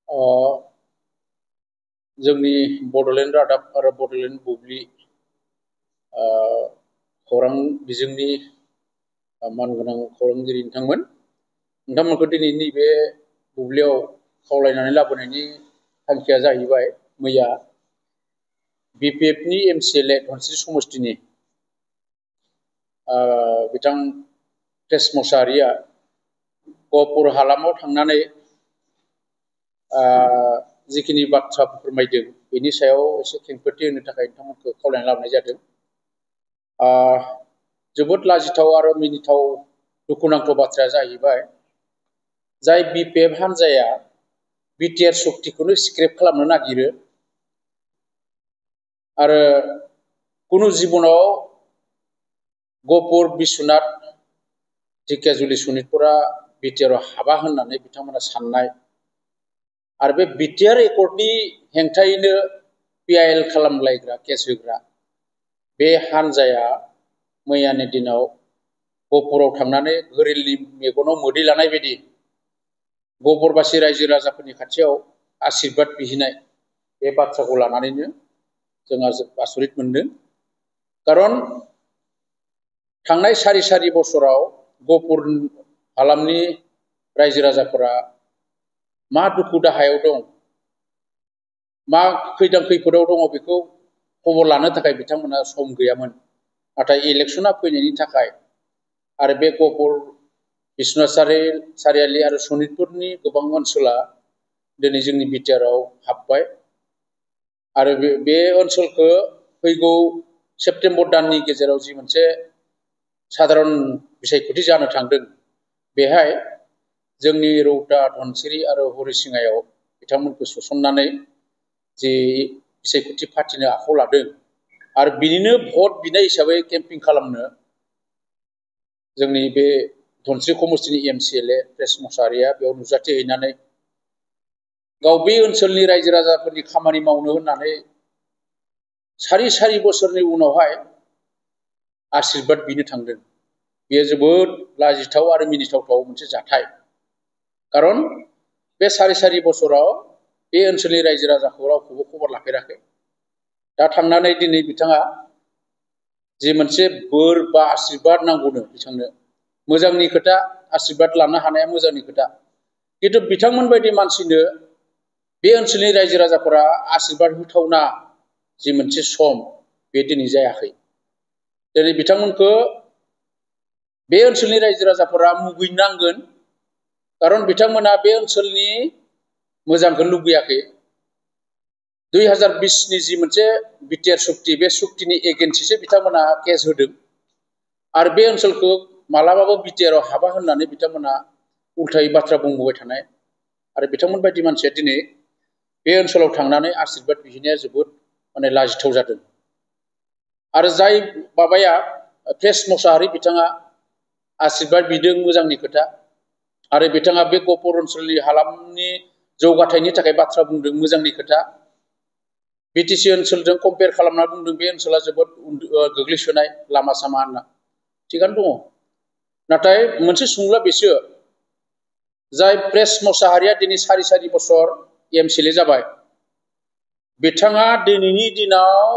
ओ जोंनि बड'लेण्ड रादाब आरो बड'लेण्ड बुब्लि खौरां बिजोंनि मानगोनां खौरांगिरि नोंथांमोनखौ दिनैनि बे बुब्लियाव खावलायनानै लाबोनायनि थांखिया जाहैबाय मैया BPFनि MCLA धनस्री समष्टिनि बिथां टेस मोसाहारिया गहपुर हालामाव थांनानै जिखिनि बाथ्रा फोरमायदों बेनि सायाव एसे खेंफोरथि होनो थाखाय नोंथांमोनखौ खावलायनानै लाबोनाय जादों। जोबोद लाजिथाव आरो मिनिथाव दुखुनांथाव बाथ्राया जाहैबाय जाय BPF हान्जाया BTR शक्तिखौनो स्क्रेप खालामनो नागिरो आरो कुनु जिबनाव गहपुर बिश्वनाथ ढेकियाजुलि सनितपुरा BTRआव हाबा होननानै बिथांमोना साननाय आरो बे BTR एकर्डनि हेंथायैनो PIL खालामलायग्रा केस होग्रा बे हान्जाया मैयानि दिनाव गहपुराव थांनानै गोरिलनि मेगनाव मोदै लानाय बायदि गहपुरबासि रायजो राजाफोरनि खाथियाव आशीर्बाद बिहैनाय बे बाथ्राखौ लानानैनो जोंहा आसरित मोनदों। खारन थांनाय सारि बोसोराव गहपुर हालामनि रायजो राजाफोरा मा दुखु दाहायाव दं, मा खैदां खैफोदाव दङ बेखौ खबर लानो थाखाय बिथांमोना सम गैयामोन। नाथाय इलेक्शना फैनायनि थाखाय आरो बे गहपुर बिश्वनाथ सारियाली आरो सनितपुरनि गोबां ओनसोला दिनै जोंनि BTRआव हाबबाय आरो बे ओनसोलखौ फैगौ सेप्तेम्बर दाननि गेजेराव जि मोनसे साधारन बिसायख'थि जानो थांदों बेहाय जोंनि रौता धनसिरि आरो हरिसिङायाव बिथांमोनखौ सोसननानै जि बिसायख'थि फाथिनो आखायाव लादों आरो बिनिनो भट बिनाय हिसाबै केम्पिं खालामनो जोंनि बे धनस्री समष्टिनि MCLA टेस मोसाहारिया बेयाव नुजाथिहैनानै गाव बे ओनसोलनि रायजो राजाफोरनि खामानि मावनो होननानै सारि बोसोरनि उनावहाय आशीर्बाद बिनो थांदों। बेयो जोबोद लाजिथाव आरो मिनिथावथाव मोनसे जाथाय। खारन बे सारि बोसोराव बे ओनसोलनि रायजो राजाखौ रावखौबो खबर लाफेराखै। दा थांनानै दिनै बिथाङा जि मोनसे बोर बा आशीर्बाद नांगौनो बिथांनो मोजांनि खोथा, आशीर्बाद लानो हानाया मोजांनि खोथा, खिन्थु बिथांमोन बायदि मानसिनो बे ओनसोलनि रायजो राजाफोरा आशीर्बाद होथावना जि मोनसे सम बे दिनै जायाखै। दिनै बिथांमोनखौ बे ओनसोलनि रायजो राजाफोरा मुगैनांगोन। खारन बिथांमोना बे ओनसोलनि मोजांखौ लुबैयाखै। 2020नि जि मोनसे BTR शक्ति बे शक्तिनि एगेन्स्टैसो बिथांमोना केस होदों आरो बे ओनसोलखौ मालाबाबो BTRआव हाबा होननानै बिथांमोना उल्थायै बाथ्रा बुंबोबाय थानाय आरो बिथांमोन बायदि मानसिया दिनै बे ओनसोलाव थांनानै आशीर्बाद बिहैनाया जोबोद लाजिथाव जादों। आरो जाय माबाया टेस मोसाहारि बिथाङा आशीर्बाद बिदों मोजांनि खोथा आरो बिथाङा बे गहपुर ओनसोलनि हालामनि जौगाथायनि थाखाय बाथ्रा बुंदों मोजांनि खोथा। BTC ओनसोलजों कम्पेयार खालामना बुंदों बे ओनसोला जोबोद गोग्लैसोनाय लामा सामा होनना। थिगानो दङ। नाथाय मोनसे सोंलुआ बेसो जाय टेस मोसाहारिया दिनै सारि बोसोर MCLA जाबाय, बिथाङा दिनैनि दिनाव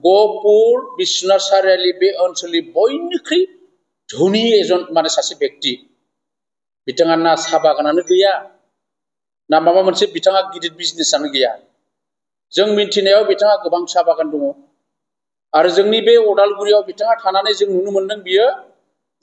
गहपुर बिश्वनाथ सारियाली बे ओनसोलनि बयनिख्रुइ धोनि सासे बेक्ति। बिथाङा ना साहा बागानानो गैया ना माबा मोनसे बिथाङा गिदिर बिजनेसआनो गैया। जों मिन्थिनायाव बिथाङा गोबां साहा बागान दङ आरो जोंनि बे अदालगुरियाव बिथाङा थानानै जों नुनो मोनदों बियो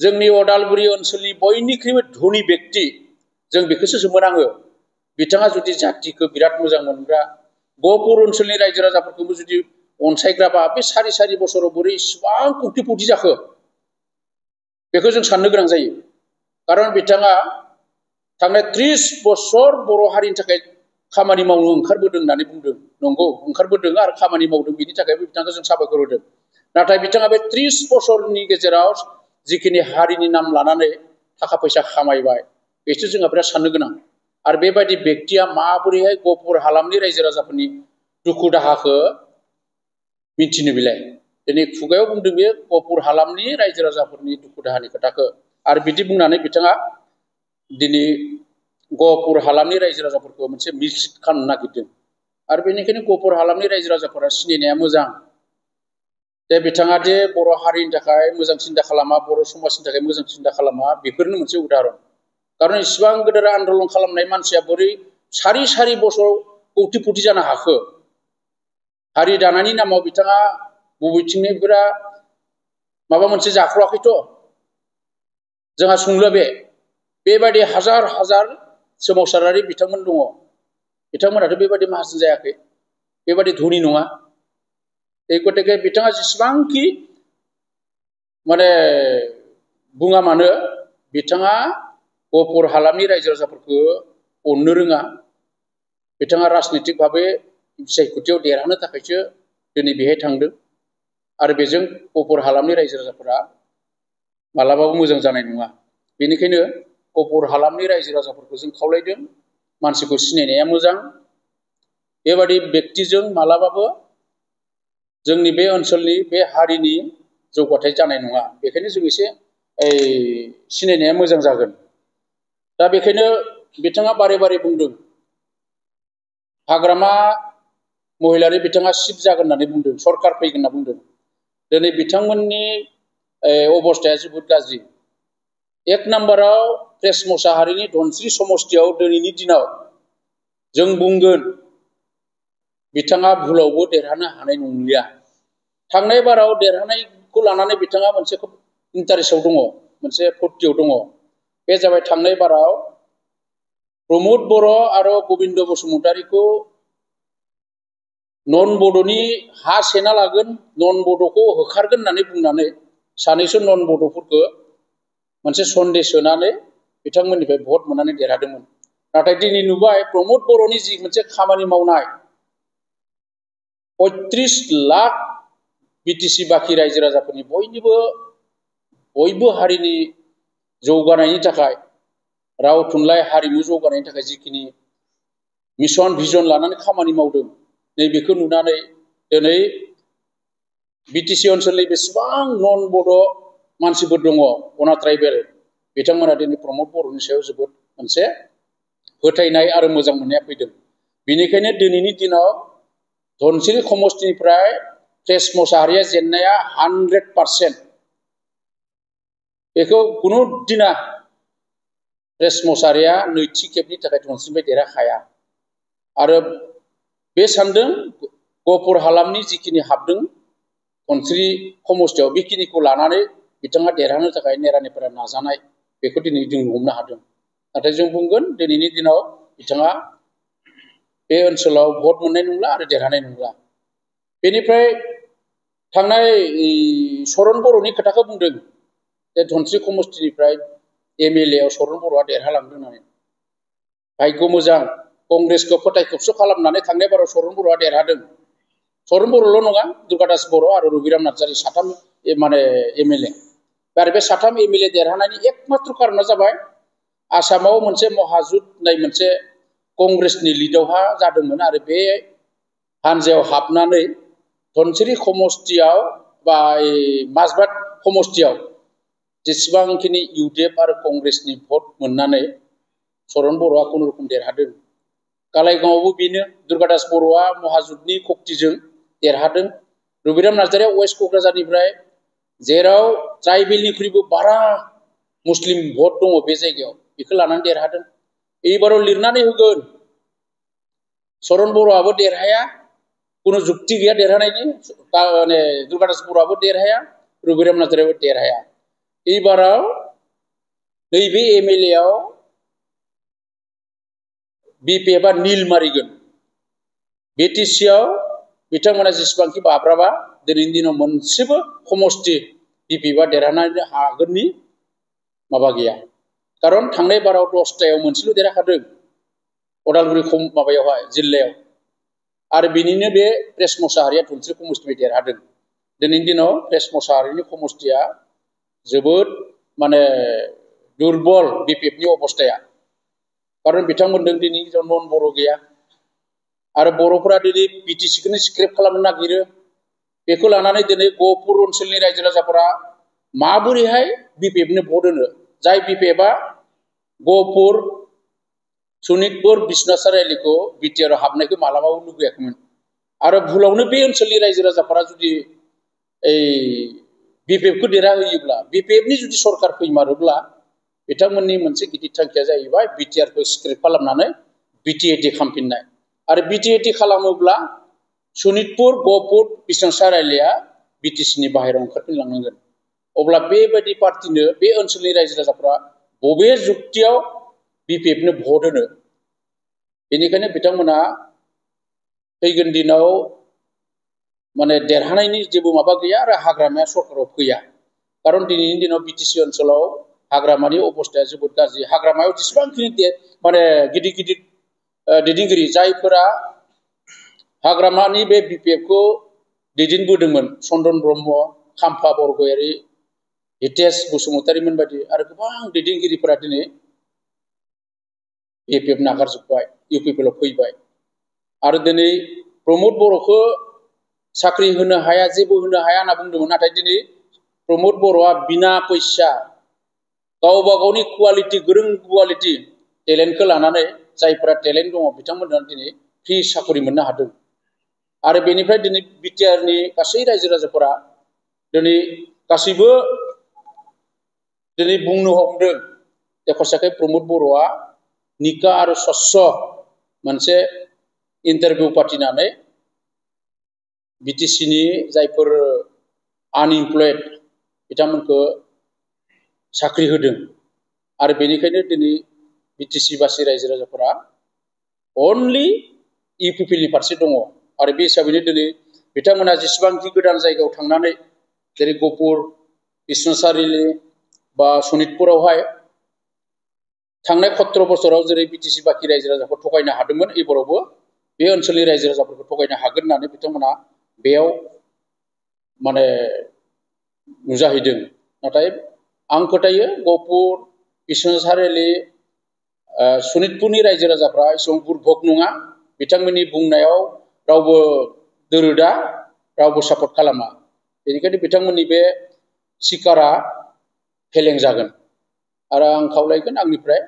जोंनि अदालगुरि ओनसोलनि बयनिख्रुइबो धोनि बेक्ति। जों बेखौसो सोमोनाङो। बिथाङा जुदि जातिखौ बिराद मोजां मोनग्रा, गहपुर ओनसोलनि रायजो राजाफोरखौबो जुदि अनसायग्राबा बे सारि बोसोराव बोरै इसिबां कौटिपति जाखो बेखौ जों साननो गोनां जायो। खारन बिथाङा थांनाय 30 बोसोर बर' हारिनि थाखाय खामानि मावनो ओंखारबोदों होननानै बुंदों। नंगौ, ओंखारबोदों आरो खामानि मावदों, बिनि थाखायबो बिथांखौ जों साबायखर होदों। नाथाय बिथाङा बे 30 बोसोरनि गेजेराव जिखिनि हारिनि नाम लानानै थाखा फैसा खामायबाय बेसो जोंहा बिराद साननो गोनां। आरो बेबायदि बेक्तिया माबोरैहाय गहपुर हालामनि रायजो राजाफोरनि दुखु दाहाखौ मिन्थिनो बिलाय। दिनै खुगायाव बुंदों बे गहपुर हालामनि रायजो राजाफोरनि दुखु दाहानि खोथाखौ आरो बिदि बुंनानै बिथाङा दिनै गहपुर हालामनि रायजो राजाफोरखौ मोनसे मिसलिड खालामनो नागिरदों आरो बेनिखायनो गहपुर हालामनि रायजो राजाफोरा सिनायनाया मोजां जे बिथाङा जे बर' हारिनि थाखाय मोजां सिन्था खालामा बर' समाजनि थाखाय मोजां सिन्था खालामा बेफोरनो मोनसे उदाहरन खारन इसिबां गेदेर आन्दलन खालामनाय मानसिया बोरै सारि सारि बोसोर कौटिपति जानो हाखो हारि दानायनि नामाव बिथाङा बबेथिंनिफ्रा माबा मोनसे जाख्ल'आखैथ' जोंहा सोंलु बेबायदि हाजार हाजार सोमावसारारि बिथांमोन दङ बिथांमोनाथ' बेबायदि माहाजोन जायाखै बेबायदि धोनि नङा এই गतिके बिथाङा जेसेबांखि माने बुङा मानो बिथाङा गहपुर हालामनि रायजो राजाफोरखौ अननो रोङा बिथाङा राजनितिक भाबै बिसायख'थियाव देरहानो थाखायसो दिनै बेहाय थांदों आरो बेजों गहपुर हालामनि रायजो राजाफोरा मालाबाबो मोजां जानाय नङा बेनिखायनो गहपुर हालामनि रायजो राजाफोरखौ जों खावलायदों मानसिखौ सिनायनाया मोजां बेबादि व्यक्तिजों मालाबाबो जोंनि बे ओनसोलनि बे हारिनि जौगाथाय जानाय नङा बेखायनो जों एसे सिनायनाया मोजां जागोन दा बेखायनो बिथाङा बारे बारे बुंदों हाग्रामा महिलारि बिथाङा सिफ जागोन होननानै बुंदों सरकार फैगोन होनना बुंदों दिनै बिथांमोननि अबस्थाया जोबोद गाज्रि एक नाम्बाराव प्रेस मोसाहारिनि धनस्रि समष्टियाव दिनैनि दिनाव जों बुंगोन बिथाङा भुलावबो देरहानो हानाय नंलिया थांनाय बाराव देरहानायखौ लानानै बिथाङा मोनसे खोब इन्टारेस्टआव दङ मोनसे फुर्तियाव दङ बे जाबाय थांनाय बाराव प्रमोद बर' आरो गबिन्द बसुमतारीखौ नन बड'नि हा सेना लागोन नन बड'खौ होखारगोन होननानै बुंनानै सानैसो नन बड'फोरखौ मोनसे सन्देश होनानै बिथांमोननिफ्राय भट मोननानै देरहादोंमोन नाथाय दिनै नुबाय प्रमोद बर'नि जि मोनसे खामानि मावनाय 35 लाख बिटिसि बाखि रायजो राजाफोरनि बयबो हारिनि जौगानायनि थाखाय राव थुनलाइ हारिमु जौगानायनि थाखाय जिखिनि मिशन भिजन लानानै खामानि मावदों नैबेखौ नुनानै दिनै बिटिसि ओनसोलनि बेसेबां नन बड' मानसिफोर दङ अना ट्राइबेल बिथांमोना दिनै प्रमोद बर'नि सायाव जोबोद मोनसे फोथायनाय आरो मोजां मोननाया फैदों बेनिखायनो दिनैनि दिनाव धनसिरि समष्टिनिफ्राय प्रेस मोसाहारिया जेननाया 100% बेखौ कुनु दिना प्रेस मोसाहारिया नैथि खेबनि थाखाय धनसिरिनिफ्राय देरहाखाया आरो बे सानदों गहपुर हालामनि जिखिनि हाबदों धनसिरि समष्टियाव बेखिनिखौ लानानै बिथाङा देरहानो थाखाय नेरानेफोरा नाजानाय बेखौ दिनै जों हमनो हादों नाथाय जों बुंगोन दिनैनि दिनाव बिथाङा बे ओनसोलाव भट मोननाय नंला आरो देरहानाय नंला बेनिफ्राय थांनाय चरण बर'नि खोथाखौ बुंदों जे धनसिरि समष्टिनिफ्राय एमएलए आव चरण बर'आ देरहालांदों होननानै भाग्य मोजां कंग्रेसखौ फोथायखोबस' खालामनानै थांनाय बाराव चरण बर'आ देरहादों चरण बर'ल' नङा दुर्गादास बर' आरो रबिराम नार्जारि साथाम माने एमएलए आरो बे साथाम एमएलए देरहानायनि एकमात्र कारना जाबाय आसामाव मोनसे महाजुथ होननाय मोनसे कंग्रेसनि लिडावहा जादोंमोन आरो बे हानजायाव हाबनानै धनसिरि समष्टियाव बा माजबाद समष्टियाव जेसेबांखिनि इउडिएफ आरो कंग्रेसनि भट मोननानै चरण बर'आ खुनुरुखुम देरहादों कालाइगावआवबो बेनो दुर्गादास बर'आ महाजुथनि शक्तिजों देरहादों रबिराम नार्जारिया वेस्ट क'क्राझारनिफ्राय जेराव ट्राइबेलनिख्रुइबो बारा मुस्लिम भट दङ बे जायगायाव बेखौ लानानै देरहादों एबाराव लिरनानै होगोन चरण बर'आबो देरहाया कुनु जुक्ति गैया देरहानायनि माने दुर्गादास बर'आबो देरहाया रबिराम नार्जारियाबो देरहाया एबाराव नैबे एमएलए आव बिपिएफआ नील मारिगोन बिटिसिआव बिथांमोना जेसेबांखि बाब्राबा दिनैनि दिनाव मोनसेबो समष्टि बिपिएफआ देरहानो हागोननि माबा गैया कारन थांनाय बाराव 10टायाव मोनसेल' देरहाखादों उदालगुरि माबायावहाय जिल्लायाव आरो बिनिनो बे प्रेस मोसाहारिया धनसिरि समष्टिनिफ्राय देरहादों दिनैनि दिनाव प्रेस मोसाहारिनि समष्टिया जोबोद माने दुर्बल बिपिएफनि अबस्थाया कारन बिथांमोनजों दिनै नन बर' गैया आरो बर'फोरा दिनै बिटिसिखौनो स्क्रेप खालामनो नागिरो बेखौ लानानै दिनै गहपुर ओनसोलनि रायजो राजाफोरा माबोरैहाय बिपिएफनो भट होनो जाय बिपिएफआ गहपुर सनितपुर बिश्वनाथ सारियालिखौ बिटिआर आव हाबनायखौ मालाबाबो लुबैयाखैमोन आरो भुलावनो बे ओनसोलनि रायजो राजाफोरा जुदि बिपिएफखौ देरहाहोयोब्ला बिपिएफनि जुदि सरकार फैमारोब्ला बिथांमोननि मोनसे गिदिर थांखिया जाहैबाय बिटिआरखौ स्क्रिप्ट खालामनानै बिटिएडि खालामफिननाय आरो बिटिएडि खालामोब्ला सनितपुर गहपुर बिश्वनाथ सारियालिया बिटिसिनि बाहेरायाव ओंखारफिनलांनांगोन अब्ला बेबायदि पार्टिनो बे ओनसोलनि रायजो राजाफ्रा बबे जुक्तियाव बिपिएफनो भट होनो बेनिखायनो बिथांमोना फैगोन दिनाव माने देरहानायनि जेबो माबा गैया आरो हाग्रामाया सरकाराव फैया खारन दिनैनि दिनाव बिटिसि ओनसोलाव हाग्रामानि अबस्थाया जोबोद गाज्रि हाग्रामायाव जेसेबांखिनि माने गिदिर गिदिर दैदेनगिरि जायफोरा हाग्रामानि बे बिपिएफखौ दैदेनबोदोंमोन चन्दन ब्रह्म खाम्फा बरगयारि हितेश बसुमतारीमोन बायदि आरो गोबां दैदेनगिरिफोरा दिनै बिपिएफ नागारजोब्बाय इउपिपिएल आव फैबाय आरो दिनै प्रमद बर'खौ साख्रि होनो हाया जेबो होनो हाया होनना बुंदोंमोन नाथाय दिनै प्रमद बर'आ बिना फैसा गावबा गावनि क्वालिटि गोरों क्वालिटि टेलेन्टखौ लानानै जायफोरा टेलेन्ट दङ बिथांमोना दिनै फ्रि साख्रि मोननो हादों आरो बेनिफ्राय दिनै बिटिआरनि गासै रायजो राजाफोरा दिनै गासैबो दिनै बुंनो हमदों देखसाखै प्रमद बर'आ निका आरो स्वच्छ मोनसे इन्टारभिउ फाथिनानै बिटिसिनि जायफोर आनइमप्लयड बिथांमोनखौ साख्रि होदों आरो बेनिखायनो दिनै बिटिसिबासि रायजो राजाफोरा अनलि इउपिपिएलनि फारसे दङ आरो बे हिसाबैनो दिनै बिथांमोना जेसेबांखि गोदान जायगायाव थांनानै जेरै गहपुर बिश्वनाथ सारियालि बा सनितपुरावहाय थांनाय 17 बोसोराव जेरै बिटिसि बाखि रायजो राजाखौ थगायनो हादोंमोन एबारावबो बे ओनसोलनि रायजो राजाफोरखौ थगायनो हागोन होननानै बिथांमोना बेयाव माने नुजाहैदों नाथाय आं फोथायो गहपुर बिश्वनाथ सारियालि सनितपुरनि रायजो राजाफ्रा एसेबां बुरबक नङा बिथांमोननि बुंनायाव रावबो दोरोदा रावबो सापर्ट खालामा बेनिखायनो बिथांमोननि बे सिकारा फेलें जागोन आरो आं खावलायगोन आंनिफ्राय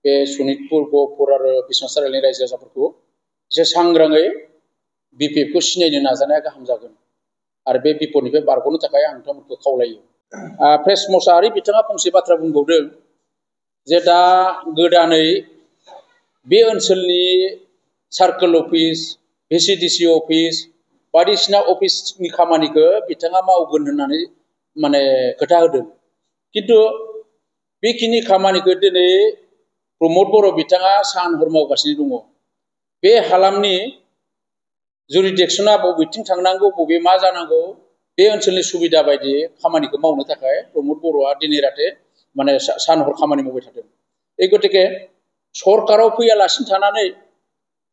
बे सनितपुर गहपुर आरो बिश्वनाथ सारियालिनि रायजो राजाफोरखौ एसे सांग्राङै बिपिएफखौ सिनायनो नाजानाया गाहाम जागोन आरो बे बिपदनिफ्राय बारग'नो थाखाय आं नोंथांमोनखौ खावलायो प्रेस मसाहारि बिथाङा फंसे बाथ्रा बुंबावदों जे दा गोदानै बे ओनसोलनि सार्कोल अफिस भिसिडिसि अफिस बायदिसिना अफिसनि खामानिखौ बिथाङा मावगोन होननानै माने खोथा होदों किन्तु बेखिनि खामानिखौ दिनै प्रमद बर' बिथाङा सान हर मावगासिनो दङ बे हालामनि जुरिडिक्सना बबेथिं थांनांगौ बबे मा जानांगौ बे ओनसोलनि सुबिदा बायदि खामानिखौ मावनो थाखाय प्रमद बर'आ दिनै राते माने सान हर खामानि मावबाय थादों এই गतिके सरकाराव फैयालासिनो थानानै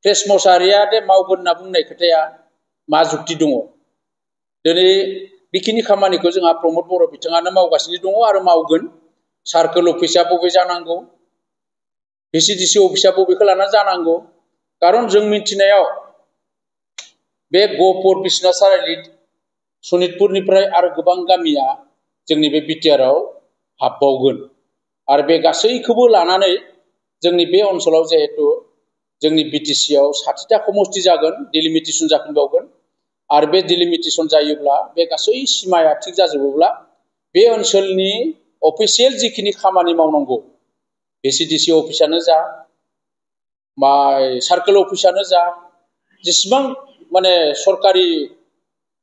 प्रेस मसाहारिया दे मावगोन होनना बुंनाय खोथाया मा जुक्ति दङ दिनै बेखिनि खामानिखौ जोंहा प्रमद बर' बिथाङानो मावगासिनो दङ आरो मावगोन सार्कोल अफिसा बबे जानांगौ भिसिडिसि अफिसा बबेखौ लाना जानांगौ खारन जों मिथिनायाव बे गहपुर बिश्वनाथ सारियालि सनितपुरनिफ्राय आरो गोबां गामिया जोंनि बे बिटिआरआव हाबबावगोन आरो बे गासैखौबो लानानै जोंनि बे ओनसोलाव जिहेतु जोंनि बिटिसिआव 60टा समष्टि जागोन डिलिमिटेसन जाफिनबावगोन आरो बे डिलिमिटेसन जायोब्ला बे गासै सिमाया थिग जाजोबोब्ला बे ओनसोलनि अफिसियेल जिखिनि खामानि मावनांगौ भिसिडिसि अफिसानो जा बा सार्कोल अफिसानो जा जेसेबां माने सरकारि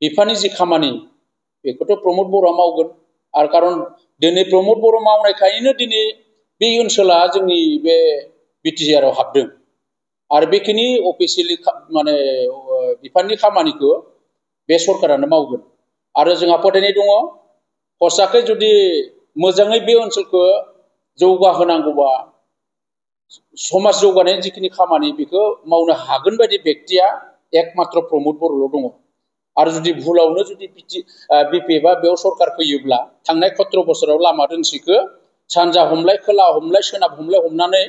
बिफाननि जि खामानि बेखौथ' प्रमद बर'आ मावगोन आरो खारन दिनै प्रमद बर' मावनायखायनो दिनै बे ओनसोला जोंनि बे बिटिआरआव हाबदों आरो बेखिनि अफिसियेलि माने बिफाननि खामानिखौ बे सरकारानो मावगोन आरो जोंहा फोथायनाय दङ हसाखै जुदि मोजाङै बे ओनसोलखौ जौगाहोनांगौबा समाज जौगानायनि जिखिनि खामानि बेखौ मावनो हागोन बायदि बेक्तिया एकमात्र प्रमद बर'ल' दङ आरो जुदि भुलावनो जुदि बिपिएफआ बेयाव सरकार फैयोब्ला थांनाय 17 बोसोराव लामा दोंसेखौ सानजा हमलाय खोला हमलाय सोनाब हमलाय हमनानै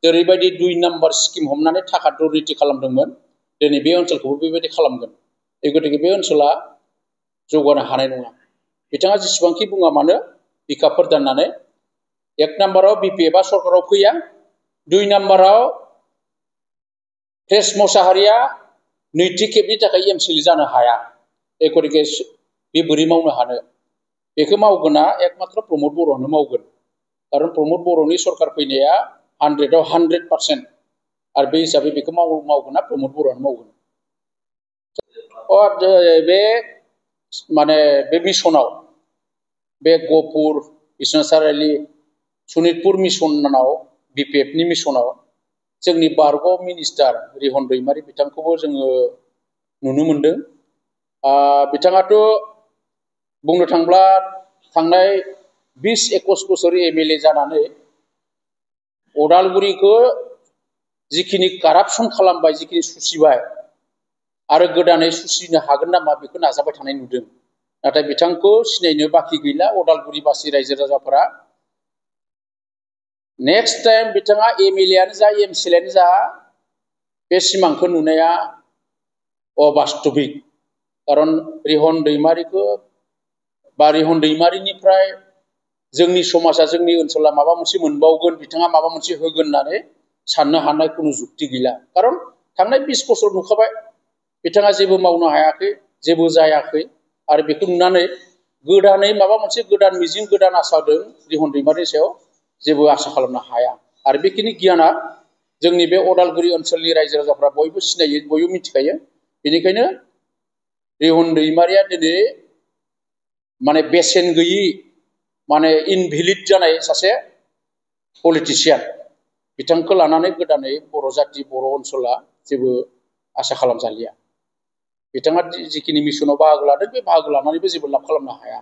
जेरैबायदि 2 नाम्बार स्किम हमनानै थाखा दुर्निति खालामदोंमोन दिनै बे ओनसोलखौबो बेबायदि खालामगोन এই गतिके बे ओनसोला जौगानो हानाय नङा बिथाङा जेसेबांखि बुङा मानो बिखाफोर दाननानै 1 नाम्बाराव बिपिएफआ सरकाराव फैया 2 नाम्बाराव प्रेस मोसाहारिया नैथि खेबनि थाखाय एमसिएलए जानो हाया एकरिके बे बोरै मावनो हानो बेखौ मावगोना एकमात्र प्रमद बर'आनो मावगोन खारन प्रमद बर'नि सरकार फैनाया 100आव 100% आरो बे हिसाबै बेखौ मावगोना प्रमद बर'आनो मावगोन बे माने बे मिशनाव बे गहपुर बिश्वनाथ सारिआलि सनितपुर मिशनाव बिपिएफनि मिशनाव जोंनि बारग' मिनिस्टार रिहन दैमारि बिथांखौबो जोङो नुनो मोनदों बिथाङाथ' बुंनो थांब्ला थांनाय 20-21 बोसोर एमएलए जानानै अदालगुरिखौ जिखिनि कारापसन खालामबाय जिखिनि सुसिबाय आरो गोदानै सुसिनो हागोन नामा बेखौ नाजाबाय थानाय नुदों नाथाय बिथांखौ सिनायनो बाखि गैला अदालगुरिबासि रायजो राजाफोरा नेक्स्ट टाइम बिथाङा एमएलएआनो जा एमसिएलएआनो जा बे सिमांखौ नुनाया अबास्तबिक खारन रिहन दैमारिखौ बा रिहन दैमारिनिफ्राय जोंनि समाजा जोंनि ओनसोला माबा मोनसे मोनबावगोन बिथाङा माबा मोनसे होगोन होननानै साननो हानाय कुनु जुक्ति गैला खारन थांनाय 20 बोसोर नुखाबाय बिथाङा जेबो मावनो हायाखै जेबो जायाखै आरो बेखौ नुनानै गोदानै माबा मोनसे गोदान मिजिं गोदान आसाजों रिहन दैमारिनि सायाव जेबो आसा खालामनो हाया आरो बेखिनि गियाना जोंनि बे अदालगुरि ओनसोलनि रायजो राजाफ्रा बयबो सिनायो बयबो मिथिखायो बेनिखायनो रिहन दैमारिया दिनै माने बेसेन गैयि माने इनभेलिड जानाय सासे पलिटिशियान बिथांखौ लानानै गोदानै बर' जाति बर' ओनसोला जेबो आसा खालामजालिया बिथाङा जिखिनि मिशनाव बाहागो लादों बे बाहागो लानानैबो जेबो लाब खालामनो हाया